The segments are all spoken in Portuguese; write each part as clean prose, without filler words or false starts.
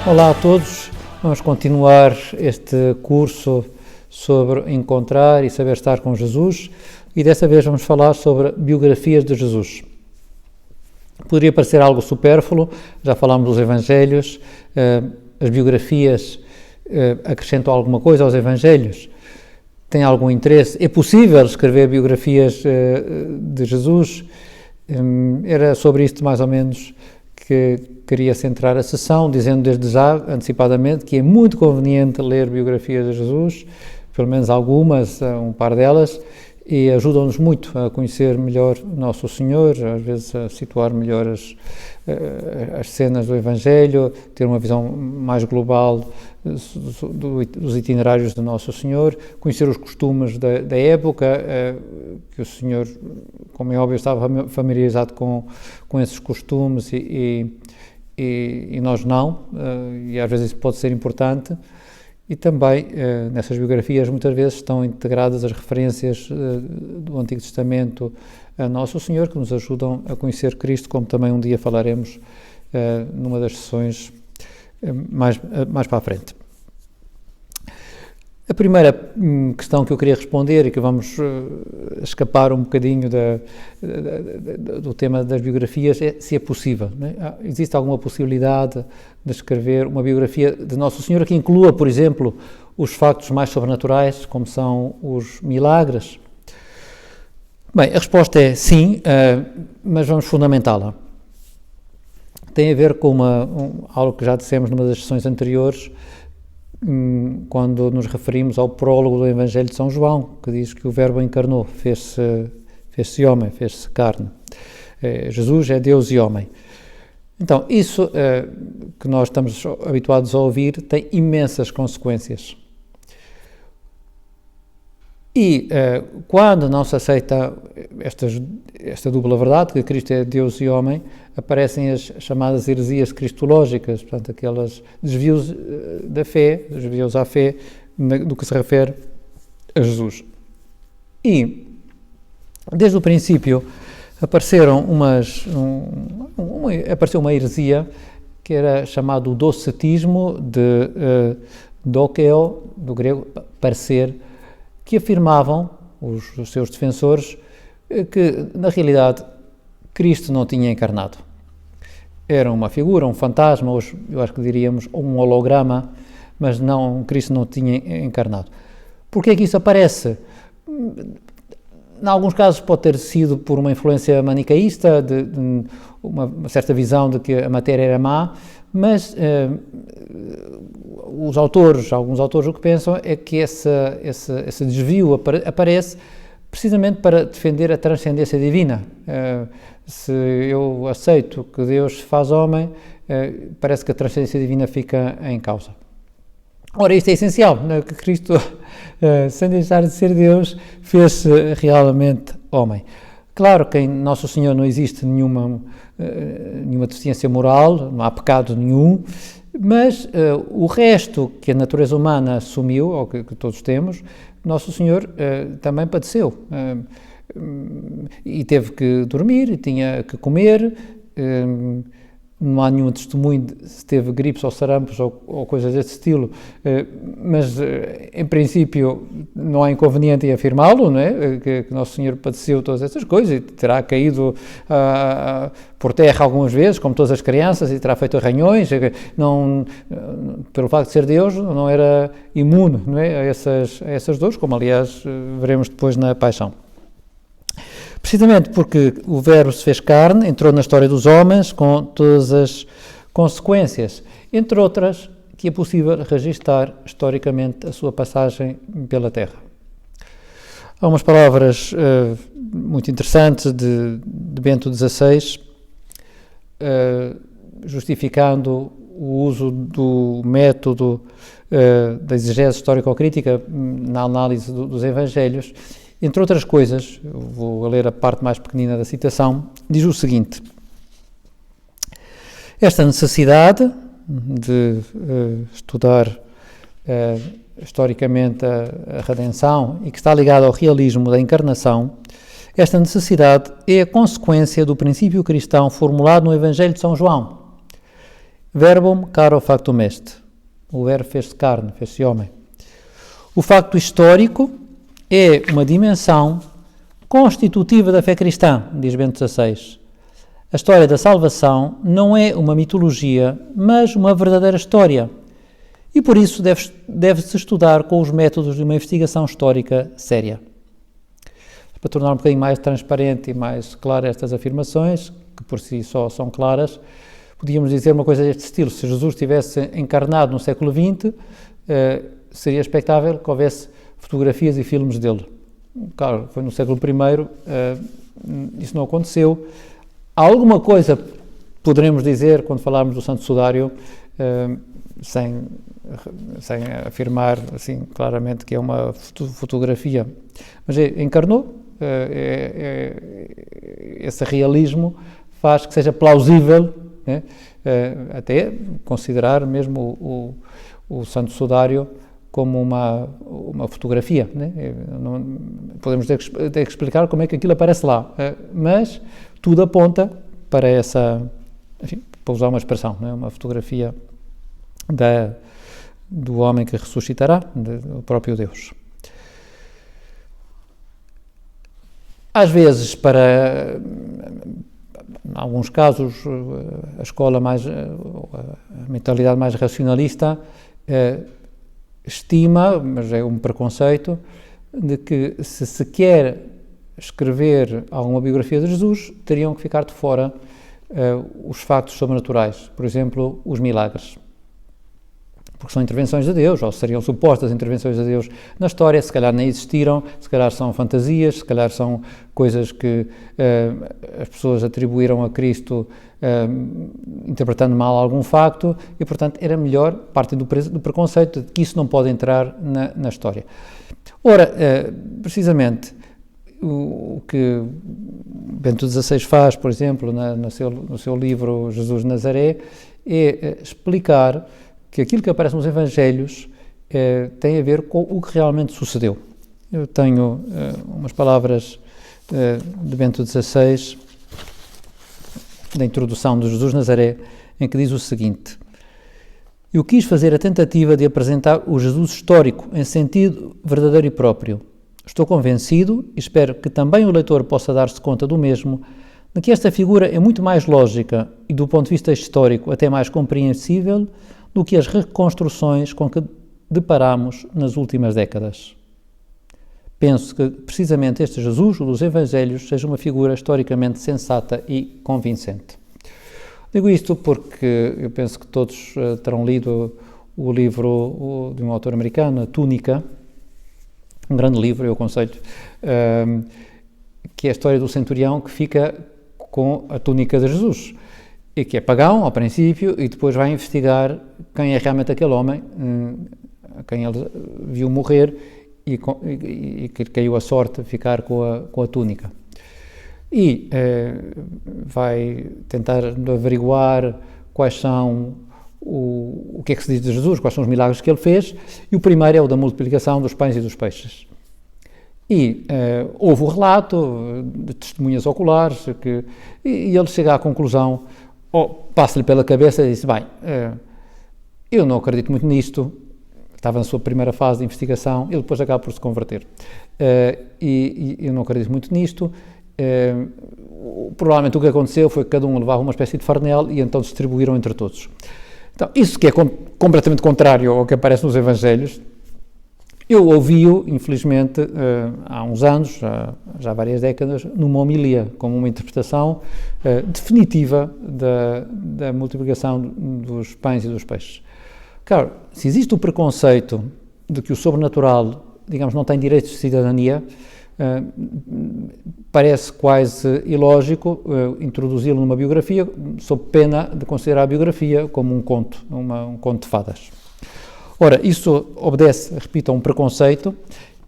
Olá a todos, vamos continuar este curso sobre encontrar e saber estar com Jesus e dessa vez vamos falar sobre biografias de Jesus. Poderia parecer algo supérfluo, já falámos dos Evangelhos, as biografias acrescentam alguma coisa aos Evangelhos? Tem algum interesse? É possível escrever biografias de Jesus? Era sobre isto mais ou menos que queria centrar a sessão, dizendo desde já, antecipadamente, que é muito conveniente ler biografias de Jesus, pelo menos algumas, um par delas, e ajudam-nos muito a conhecer melhor Nosso Senhor, às vezes a situar melhor as cenas do Evangelho, ter uma visão mais global dos itinerários de Nosso Senhor, conhecer os costumes da época, que o Senhor, como é óbvio, estava familiarizado com esses costumes e nós não, e às vezes isso pode ser importante. E também, nessas biografias, muitas vezes estão integradas as referências do Antigo Testamento a Nosso Senhor, que nos ajudam a conhecer Cristo, como também um dia falaremos numa das sessões mais para a frente. A primeira questão que eu queria responder e que vamos escapar um bocadinho do tema das biografias é se é possível. Não é? Existe alguma possibilidade de escrever uma biografia de Nosso Senhor que inclua, por exemplo, os factos mais sobrenaturais, como são os milagres? Bem, a resposta é sim, mas vamos fundamentá-la. Tem a ver com algo que já dissemos numa das sessões anteriores, quando nos referimos ao prólogo do Evangelho de São João, que diz que o Verbo encarnou, fez-se homem, fez-se carne. Jesus é Deus e homem. Então, isso que nós estamos habituados a ouvir tem imensas consequências. E quando não se aceita esta dupla verdade, que Cristo é Deus e homem, aparecem as chamadas heresias cristológicas, portanto, aqueles desvios da fé, desvios à fé, do que se refere a Jesus. E, desde o princípio, apareceu uma heresia que era chamado docetismo, de dokeo, do grego, parecer, que afirmavam, os seus defensores, que, na realidade, Cristo não tinha encarnado. Era uma figura, um fantasma, hoje eu acho que diríamos um holograma, mas não, Cristo não tinha encarnado. Por que é que isso aparece? Em alguns casos pode ter sido por uma influência manicaísta, de uma certa visão de que a matéria era má, mas alguns autores o que pensam é que esse desvio aparece precisamente para defender a transcendência divina. Se eu aceito que Deus se faz homem, parece que a transcendência divina fica em causa. Ora, isto é essencial, né? Que Cristo, sem deixar de ser Deus, fez-se realmente homem. Claro que em Nosso Senhor não existe nenhuma deficiência moral, não há pecado nenhum, mas o resto que a natureza humana assumiu, ou que todos temos, Nosso Senhor também padeceu. E teve que dormir, e tinha que comer, não há nenhum testemunho de se teve gripes ou sarampos ou coisas desse estilo, mas em princípio não há inconveniente em afirmá-lo, não é? Que Nosso Senhor padeceu todas essas coisas e terá caído por terra algumas vezes, como todas as crianças, e terá feito arranhões, pelo facto de ser Deus, não era imune, não é? a essas dores, como aliás veremos depois na Paixão. Precisamente porque o Verbo se fez carne, entrou na história dos homens com todas as consequências, entre outras, que é possível registar historicamente a sua passagem pela Terra. Há umas palavras muito interessantes de Bento XVI, justificando o uso do método da exegese histórico-crítica na análise dos Evangelhos. Entre outras coisas, vou ler a parte mais pequenina da citação, diz o seguinte: esta necessidade de estudar historicamente a redenção e que está ligada ao realismo da encarnação, esta necessidade é a consequência do princípio cristão formulado no Evangelho de São João. Verbum caro factum est. O verbo fez-se carne, fez-se homem. O facto histórico é uma dimensão constitutiva da fé cristã, diz Bento XVI. A história da salvação não é uma mitologia, mas uma verdadeira história. E por isso deve-se estudar com os métodos de uma investigação histórica séria. Para tornar um bocadinho mais transparente e mais clara estas afirmações, que por si só são claras, podíamos dizer uma coisa deste estilo: se Jesus tivesse encarnado no século XX, seria expectável que houvesse fotografias e filmes dele. Claro, foi no século I, isso não aconteceu. Alguma coisa poderemos dizer quando falarmos do Santo Sudário, sem afirmar assim claramente que é uma fotografia, mas encarnou. Esse realismo faz que seja plausível, né? Até considerar mesmo o Santo Sudário como uma fotografia, né? Podemos ter que explicar como é que aquilo aparece lá, mas tudo aponta para essa, enfim, para usar uma expressão, né? Uma fotografia do homem que ressuscitará, do próprio Deus. Às vezes, em alguns casos, a escola a mentalidade mais racionalista estima, mas é um preconceito, de que se quer escrever alguma biografia de Jesus, teriam que ficar de fora os factos sobrenaturais, por exemplo, os milagres. Porque são intervenções de Deus, ou seriam supostas intervenções de Deus na história, se calhar nem existiram, se calhar são fantasias, se calhar são coisas que as pessoas atribuíram a Cristo interpretando mal algum facto, e portanto era melhor, partem do preconceito de que isso não pode entrar na história. Ora, precisamente, o que Bento XVI faz, por exemplo, no seu livro Jesus de Nazaré, é explicar que aquilo que aparece nos Evangelhos tem a ver com o que realmente sucedeu. Eu tenho umas palavras de Bento XVI, da introdução de Jesus de Nazaré, em que diz o seguinte: eu quis fazer a tentativa de apresentar o Jesus histórico em sentido verdadeiro e próprio. Estou convencido, e espero que também o leitor possa dar-se conta do mesmo, de que esta figura é muito mais lógica e, do ponto de vista histórico, até mais compreensível do que as reconstruções com que deparamos nas últimas décadas. Penso que, precisamente, este Jesus, o dos Evangelhos, seja uma figura historicamente sensata e convincente. Digo isto porque eu penso que todos terão lido o livro de um autor americano, A Túnica, um grande livro, eu aconselho, que é a história do centurião que fica com a túnica de Jesus, e que é pagão ao princípio, e depois vai investigar quem é realmente aquele homem, a quem ele viu morrer e que caiu a sorte de ficar com a túnica. E vai tentar averiguar quais são o que é que se diz de Jesus, quais são os milagres que ele fez, e o primeiro é o da multiplicação dos pães e dos peixes. E houve o relato de testemunhas oculares, e ele chega à conclusão, passa-lhe pela cabeça e diz: bem, eu não acredito muito nisto. Estava na sua primeira fase de investigação, ele depois acaba por se converter. E eu não acredito muito nisto. Provavelmente o que aconteceu foi que cada um levava uma espécie de farnel e então distribuíram entre todos. Então, isso que é completamente contrário ao que aparece nos Evangelhos. Eu ouvi-o, infelizmente, há uns anos, já há várias décadas, numa homilia, como uma interpretação definitiva da multiplicação dos pães e dos peixes. Claro, se existe o preconceito de que o sobrenatural, digamos, não tem direitos de cidadania, parece quase ilógico introduzi-lo numa biografia, sob pena de considerar a biografia como um conto, um conto de fadas. Ora, isso obedece, repito, a um preconceito,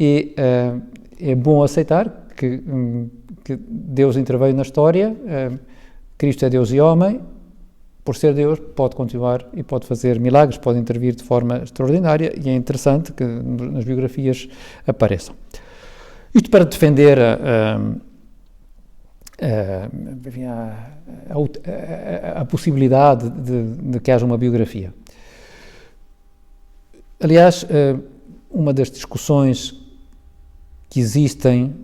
e é bom aceitar que Deus interveio na história, Cristo é Deus e homem. Por ser Deus, pode continuar e pode fazer milagres, pode intervir de forma extraordinária, e é interessante que nas biografias apareçam. Isto para defender enfim, a possibilidade de que haja uma biografia. Aliás, uma das discussões que existem,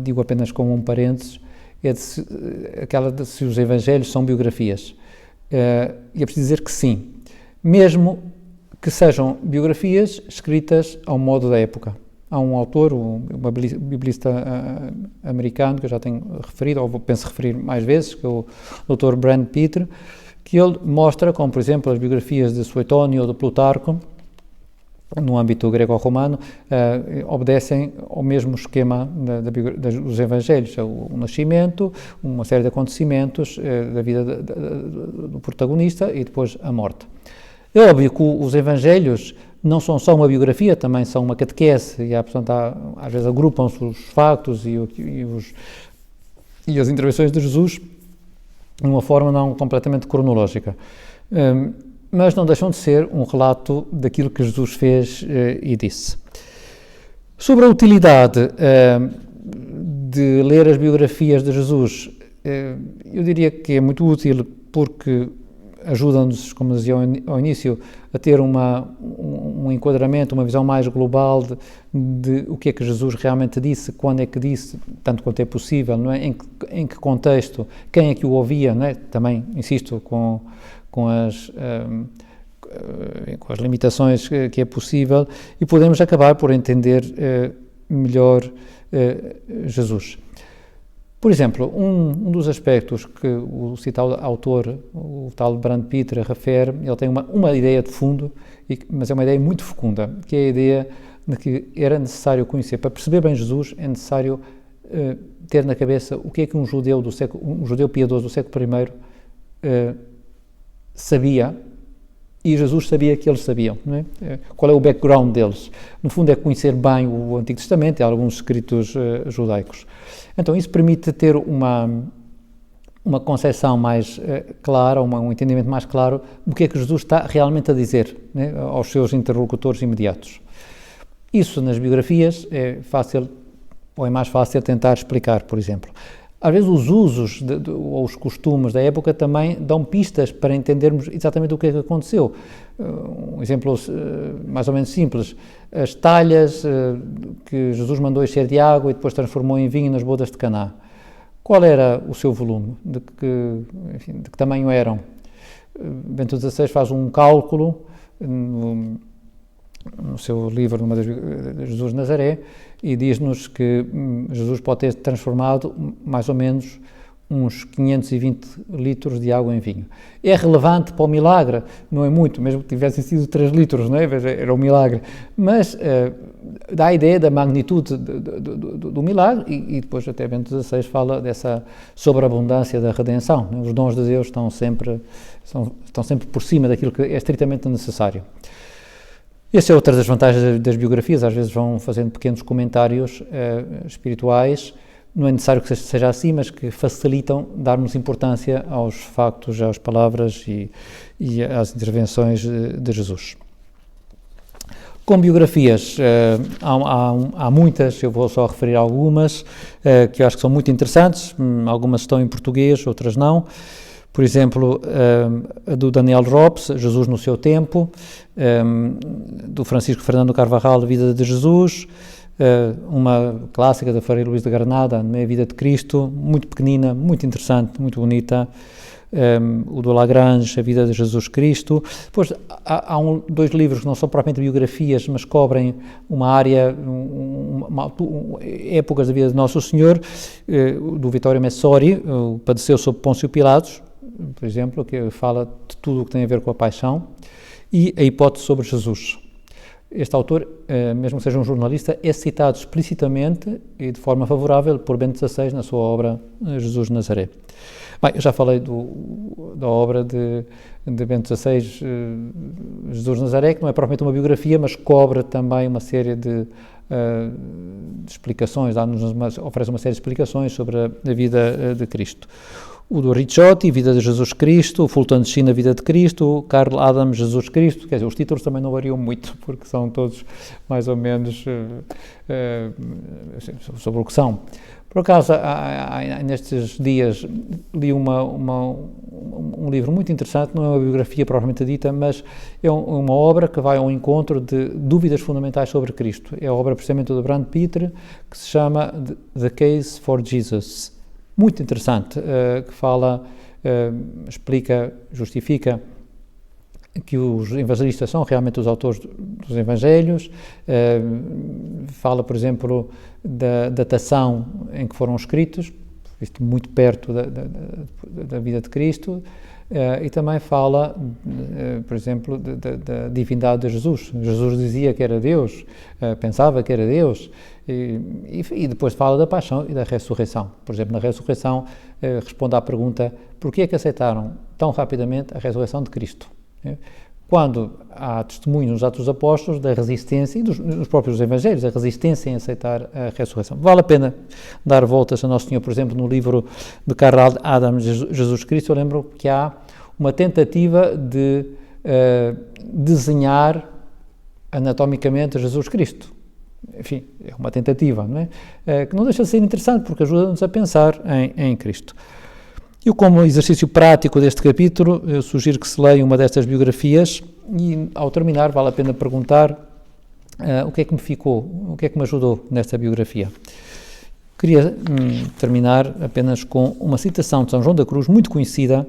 digo apenas como um parênteses, é aquela de se os evangelhos são biografias. E é preciso dizer que sim, mesmo que sejam biografias escritas ao modo da época. Há um autor, um biblista americano, que eu já tenho referido, ou penso referir mais vezes, que é o Dr. Brand Peter, que ele mostra como, por exemplo, as biografias de Suetônio ou de Plutarco, no âmbito grego-romano, obedecem ao mesmo esquema dos evangelhos, o nascimento, uma série de acontecimentos da vida do protagonista e depois a morte. É óbvio que os evangelhos não são só uma biografia, também são uma catequese, e portanto, às vezes agrupam-se os factos e as intervenções de Jesus de uma forma não completamente cronológica. Mas não deixam de ser um relato daquilo que Jesus fez e disse. Sobre a utilidade de ler as biografias de Jesus, eu diria que é muito útil porque ajuda-nos, como dizia ao início, a ter um enquadramento, uma visão mais global de o que é que Jesus realmente disse, quando é que disse, tanto quanto é possível, não é? Em que contexto, quem é que o ouvia, não é? Também, insisto, com as limitações que é possível, e podemos acabar por entender melhor Jesus. Por exemplo, um dos aspectos que o citado autor, o tal Brand Peter, refere, ele tem uma ideia de fundo, mas é uma ideia muito fecunda, que é a ideia de que era necessário conhecer, para perceber bem Jesus, é necessário ter na cabeça o que é que um judeu piedoso do século I sabia, e Jesus sabia que eles sabiam, não é? Qual é o background deles? No fundo é conhecer bem o Antigo Testamento e alguns escritos judaicos. Então isso permite ter uma concepção mais clara, um entendimento mais claro do que é que Jesus está realmente a dizer, né, aos seus interlocutores imediatos. Isso nas biografias é fácil, ou é mais fácil tentar explicar, por exemplo. Às vezes os usos ou os costumes da época também dão pistas para entendermos exatamente o que é que aconteceu. Um exemplo mais ou menos simples, as talhas que Jesus mandou encher de água e depois transformou em vinho nas bodas de Caná. Qual era o seu volume? De que tamanho eram? Bento XVI faz um cálculo no seu livro, numa das Jesus de Nazaré, e diz-nos que Jesus pode ter transformado mais ou menos uns 520 litros de água em vinho. É relevante para o milagre? Não é muito, mesmo que tivessem sido 3 litros, não é? Era um milagre, mas dá a ideia da magnitude do milagre, e depois até Bento XVI fala dessa sobreabundância da redenção, né? Os dons de Deus estão sempre por cima daquilo que é estritamente necessário. Essa é outra das vantagens das biografias, às vezes vão fazendo pequenos comentários espirituais, não é necessário que seja assim, mas que facilitam darmos importância aos factos, às palavras e às intervenções de Jesus. Com biografias, há muitas, eu vou só referir algumas, que eu acho que são muito interessantes, algumas estão em português, outras não. Por exemplo, a do Daniel Ropes, Jesus no seu tempo, do Francisco Fernando Carvajal, A Vida de Jesus, uma clássica da Frei Luís de Granada, Meia Vida de Cristo, muito pequenina, muito interessante, muito bonita, o do Lagrange, A Vida de Jesus Cristo. Depois há 2 livros que não são propriamente biografias, mas cobrem uma área, épocas da vida de Nosso Senhor, do Vittorio Messori, o Padeceu sob Pôncio Pilatos, por exemplo, que fala de tudo o que tem a ver com a paixão, e a hipótese sobre Jesus. Este autor, mesmo que seja um jornalista, é citado explicitamente e de forma favorável por Bento XVI na sua obra Jesus de Nazaré. Bem, eu já falei da obra de Bento XVI, Jesus de Nazaré, que não é propriamente uma biografia, mas cobre também uma série de explicações, oferece uma série de explicações sobre a vida de Cristo. o do Ricciotti, Vida de Jesus Cristo, o Fulton de China, Vida de Cristo, o Karl Adam, Jesus Cristo. Quer dizer, os títulos também não variam muito, porque são todos mais ou menos sobre o que são. Por acaso, nestes dias, li um livro muito interessante, não é uma biografia propriamente dita, mas é uma obra que vai ao encontro de dúvidas fundamentais sobre Cristo. É a obra precisamente do Brand Peter, que se chama The Case for Jesus. Muito interessante, que fala, explica, justifica que os evangelistas são realmente os autores dos evangelhos, fala, por exemplo, da datação em que foram escritos, isto muito perto da vida de Cristo, e também fala, por exemplo, da divindade de Jesus. Jesus dizia que era Deus, pensava que era Deus, e depois fala da paixão e da ressurreição. Por exemplo, na ressurreição responde à pergunta: porquê é que aceitaram tão rapidamente a ressurreição de Cristo? Quando há testemunho nos Atos dos Apóstolos da resistência, e dos próprios Evangelhos, a resistência em aceitar a ressurreição. Vale a pena dar voltas a Nosso Senhor, por exemplo, no livro de Karl Adam, Jesus Cristo. Eu lembro que há uma tentativa de desenhar anatomicamente Jesus Cristo. Enfim, é uma tentativa, não é? Que não deixa de ser interessante, porque ajuda-nos a pensar em Cristo. Eu, como exercício prático deste capítulo, eu sugiro que se leia uma destas biografias e, ao terminar, vale a pena perguntar o que é que me ficou, o que é que me ajudou nesta biografia. Queria terminar apenas com uma citação de São João da Cruz, muito conhecida,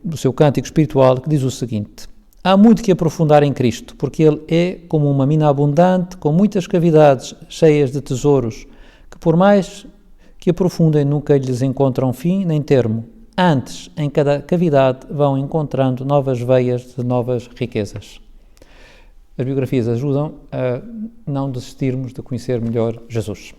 do seu cântico espiritual, que diz o seguinte: há muito que aprofundar em Cristo, porque Ele é como uma mina abundante, com muitas cavidades cheias de tesouros, que por mais que aprofundem nunca lhes encontram fim nem termo. Antes, em cada cavidade, vão encontrando novas veias de novas riquezas. As biografias ajudam a não desistirmos de conhecer melhor Jesus.